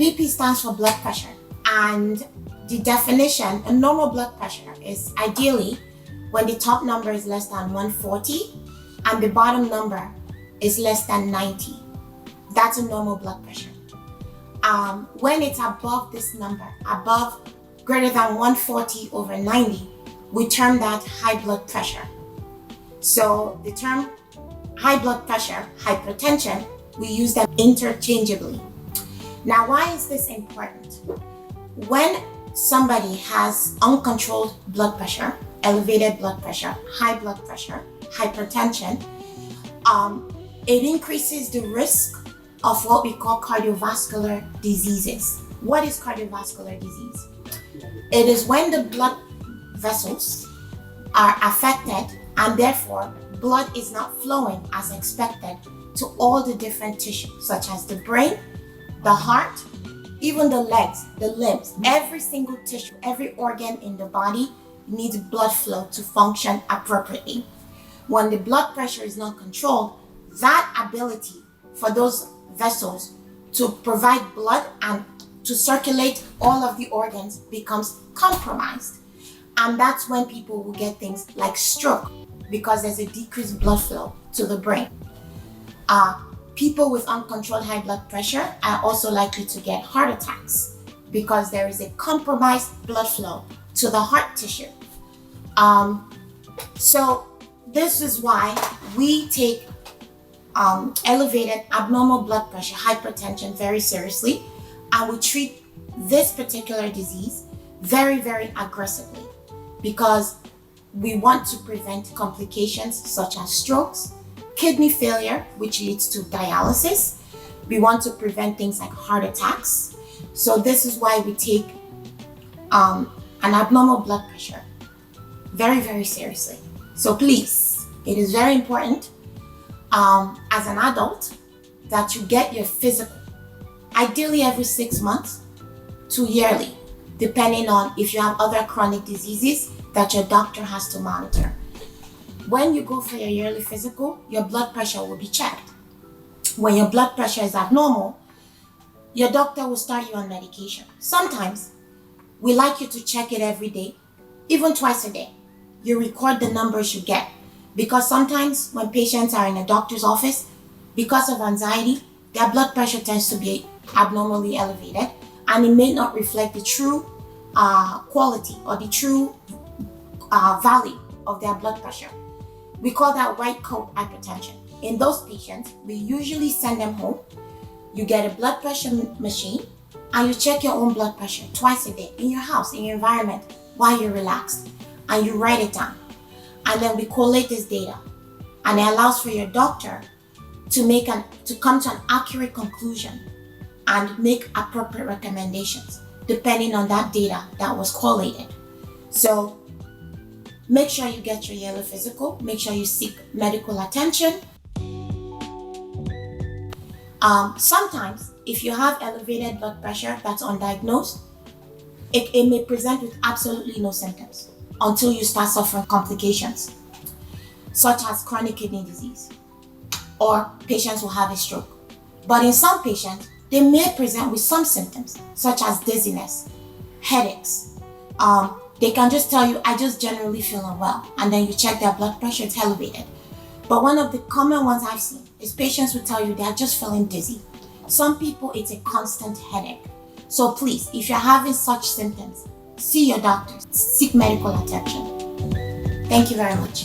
BP stands for blood pressure, and the definition, a normal blood pressure is ideally when the top number is less than 140 and the bottom number is less than 90. That's a normal blood pressure. When it's above this number, above greater than 140 over 90, we term that high blood pressure. So the term high blood pressure, hypertension, we use them interchangeably. Now, why is this important? When somebody has uncontrolled blood pressure, elevated blood pressure, high blood pressure, hypertension, it increases the risk of what we call cardiovascular diseases. What is cardiovascular disease? It is when the blood vessels are affected and therefore blood is not flowing as expected to all the different tissues, such as the brain, the heart, even the legs, the limbs. Every single tissue, every organ in the body needs blood flow to function appropriately. When the blood pressure is not controlled, that ability for those vessels to provide blood and to circulate all of the organs becomes compromised. And that's when people will get things like stroke, because there's a decreased blood flow to the brain. People with uncontrolled high blood pressure are also likely to get heart attacks because there is a compromised blood flow to the heart tissue. So this is why we take elevated abnormal blood pressure, hypertension, very seriously, and we treat this particular disease very, very aggressively, because we want to prevent complications such as strokes, kidney failure, which leads to dialysis. We want to prevent things like heart attacks. So this is why we take an abnormal blood pressure very, very seriously. So please, it is very important as an adult that you get your physical, ideally every 6 months to yearly, depending on if you have other chronic diseases that your doctor has to monitor. When you go for your yearly physical, your blood pressure will be checked. When your blood pressure is abnormal, your doctor will start you on medication. Sometimes we like you to check it every day, even twice a day. You record the numbers you get, because sometimes when patients are in a doctor's office, because of anxiety, their blood pressure tends to be abnormally elevated, and it may not reflect the true quality or the true value of their blood pressure. We call that white coat hypertension. In those patients, we usually send them home. You get a blood pressure machine and you check your own blood pressure twice a day in your house, in your environment, while you're relaxed, and you write it down. And then we collate this data, and it allows for your doctor to come to an accurate conclusion and make appropriate recommendations depending on that data that was collated. So make sure you get your yearly physical. Make sure you seek medical attention. Sometimes, if you have elevated blood pressure that's undiagnosed, it may present with absolutely no symptoms until you start suffering complications, such as chronic kidney disease, or patients will have a stroke. But in some patients, they may present with some symptoms, such as dizziness, headaches. They can just tell you, I just generally feel unwell, and then you check their blood pressure, it's elevated. But one of the common ones I've seen is patients who tell you they're just feeling dizzy. Some people, it's a constant headache. So please, if you're having such symptoms, see your doctor, seek medical attention. Thank you very much.